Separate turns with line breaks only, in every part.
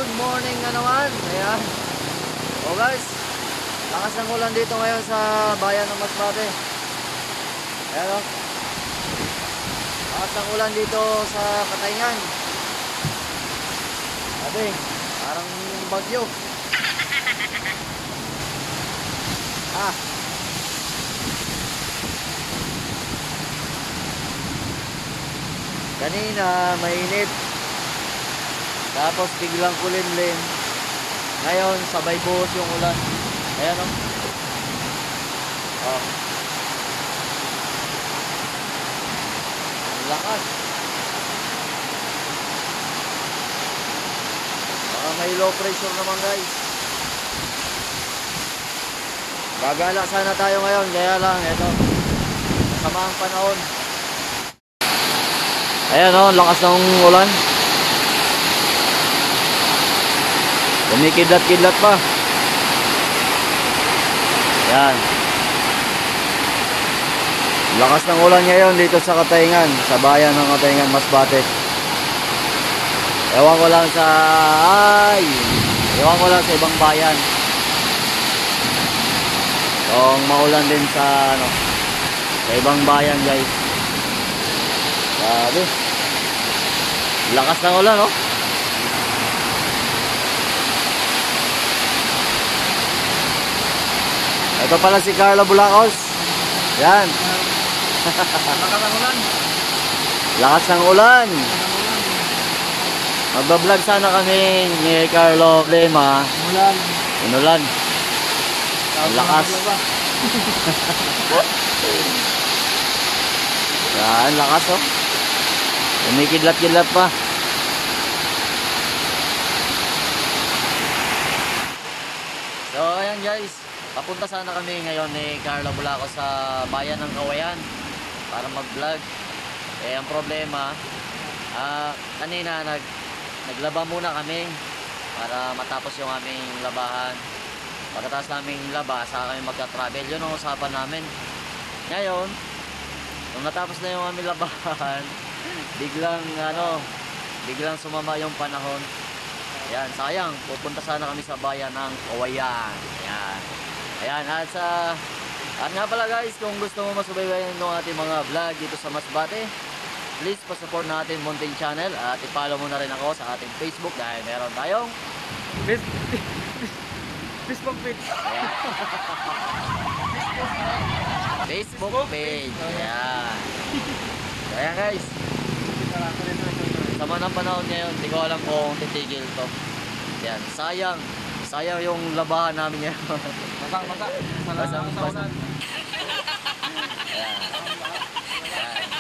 Good morning na naman. Ayan. O guys, lakas ng ulan dito ngayon sa bayan ng Masbate. Ayan o. Lakas ng ulan dito sa Katayngan. Sabi, parang bagyo. Kanina mainit, tapos biglang kulimlim. Ngayon sabay buhos yung ulan. Ayan o. Ang lakas. Baka may low pressure naman guys. Gagala sana tayo ngayon, kaya lang eto, masama ang panahon. Ayan o, lakas ng ulan. Kumikidlat-kidlat pa. Ayan. Lakas ng ulan ngayon dito sa Katayngan, sa bayan ng Katayngan, Masbate. Ewan ko lang sa ibang bayan. Kung maulan din sa sa ibang bayan guys. Sabi, lakas ng ulan oh. Ito pala si Carlo Bulacos. Yan.
Lakas ng ulan.
Lakas ng ulan. Magbablog sana kami ni Carlo Lema. Inulan. Ang lakas. Yan, lakas oh. Kumikidlat-kidlat pa. So ayan guys, papunta sana kami ngayon ni Carlo Bulacos sa bayan ng Kawayan para mag-vlog. Eh ang problema, kanina naglaba muna kami para matapos yung aming labahan. Pagkatapos naming laba, saka kami magka-travel. Yun ang usapan namin. Ngayon, nung natapos na yung aming labahan, biglang sumama yung panahon. Ayan, sayang, pupunta sana kami sa bayan ng Kawayan. Ayan. Ayan, at nga pala guys, kung gusto mo masubaybayan ng ating mga vlog dito sa Masbate, please pa-support natin Mountain Channel at i-follow mo na rin ako sa ating Facebook dahil meron tayong
Facebook page.
Ayan. Facebook page. Ayan. Ayan guys. Sama ng panahon ngayon, hindi ko alam kung titigil to. Ayan, sayang yung labahan namin ngayon. Basang. Ayan.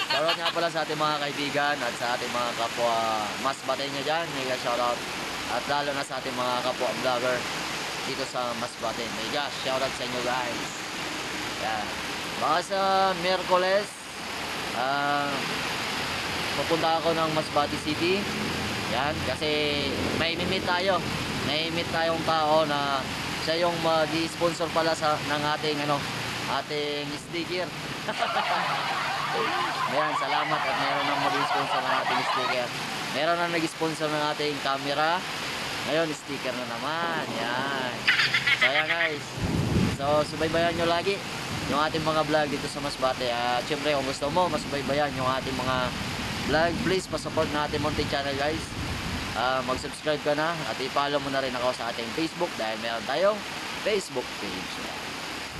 Shoutout nga pala sa ating mga kaibigan at sa ating mga kapwa Masbate nyo dyan. Mega shoutout. At lalo na sa ating mga kapwa vlogger dito sa Masbate. Mega shoutout sa inyo guys. Ayan. Baka sa Miyerkules, pupunta ako ng Masbate City. Yan, kasi may meet tayo. May meet tayong tao na siya yung mag-sponsor pala ng ating ating sticker. Ayan, salamat at meron nang mag-sponsor ng ating sticker. Meron nang nag-sponsor ng ating camera. Ngayon, sticker na naman. Yan. So, ayan guys. So, subaybayan nyo lagi yung ating mga vlog dito sa Masbate. At syempre, kung gusto mo, masubaybayan yung ating mga vlog, please pa-support natin Mountain Channel guys. Mag-subscribe ka na at i-follow mo na rin ako sa ating Facebook dahil meron tayong Facebook page.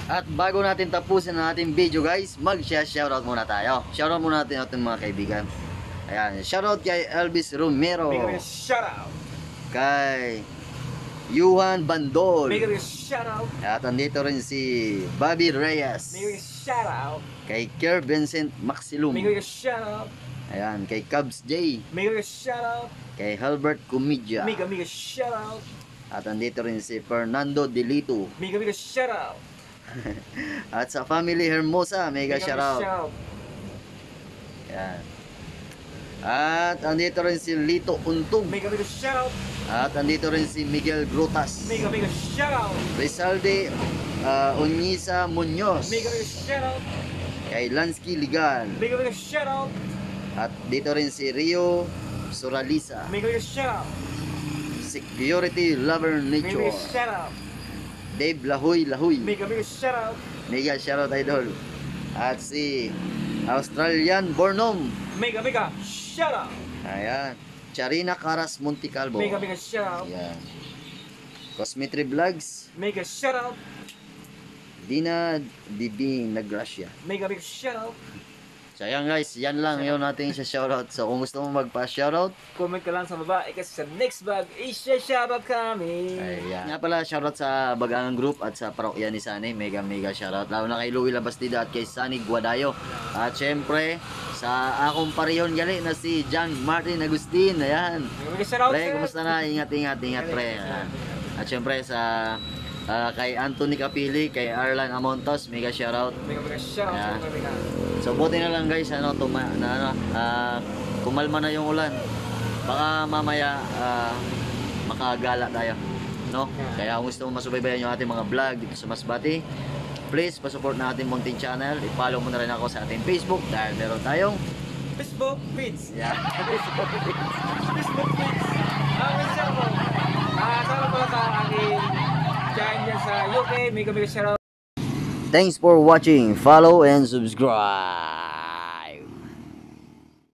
At bago natin tapusin ang ating video guys, mag-shoutout muna tayo. Shoutout muna natin ating mga kaibigan. Ayan, shoutout kay Elvis Romero.
Big shoutout.
Kay Yuhan Bandol.
Big shoutout.
At andito rin si Bobby Reyes.
Big shoutout.
Kay Kier Vincent Maxilum.
Big shoutout.
Ayan, kay Cubs J.
Big shoutout.
Kay Halbert Comidja.
Big shoutout.
At andito rin si Fernando Delito.
Big shoutout.
At sa family Hermosa, mega shoutout. Yan. At andito rin si Lito Untong.
Big shoutout.
At andito rin si Miguel Grutas.
Big shoutout.
Rizalde Onyisa Muñoz.
Big shoutout.
Kay Lansky Ligan.
Big shoutout.
At dito rin si Rio Suralisa.
Big shoutout.
Si Security Lover
Mega
Nature.
shout out.
Dave Lahoy Lahoy.
Mega shout out.
Mega shoutout idol. At si Australian Bornom.
Mega shout out.
Ayan. Charina Caras Monticalvo.
Mega shout out.
Ayan. Cosmetry Vlogs.
Mega shout out.
Dina Dibing Nagracia.
Mega shout out.
So ayan guys, yan lang yun natin sa shoutout. So kung gusto mo magpa-shoutout,
Comment ka lang sa baba kasi sa next vlog i-shout out kami.
ayan. Nga pala, shoutout sa Bagangang Group at sa parokya ni Sunny. Mega shoutout. Lalo na kay Louie Labastida at kay Sunny Guadayo. At syempre, sa akong pareyon gali na si John Martin Agustin. Ayan.
Mega shout out.
Pre, kumusta na? Ingat pre. Ayan. At syempre sa kay Anthony Capili, kay Arlan Amontos, mega shoutout.
Mega shout out. Mega.
So buti na lang guys, kumalma na yung ulan. Baka mamaya makagala tayo, no? Kaya kung gusto mo masubaybayan yung ating mga vlog dito sa Masbate, please pasupport na ating Mountain Channel. I-follow mo na rin ako sa ating Facebook dahil meron tayong
Facebook feeds.
yeah.
Facebook feeds. Mega shout out. Tama pala sa aking dyan dyan sa UK. Mega shout out.
Thanks for watching. Follow and subscribe.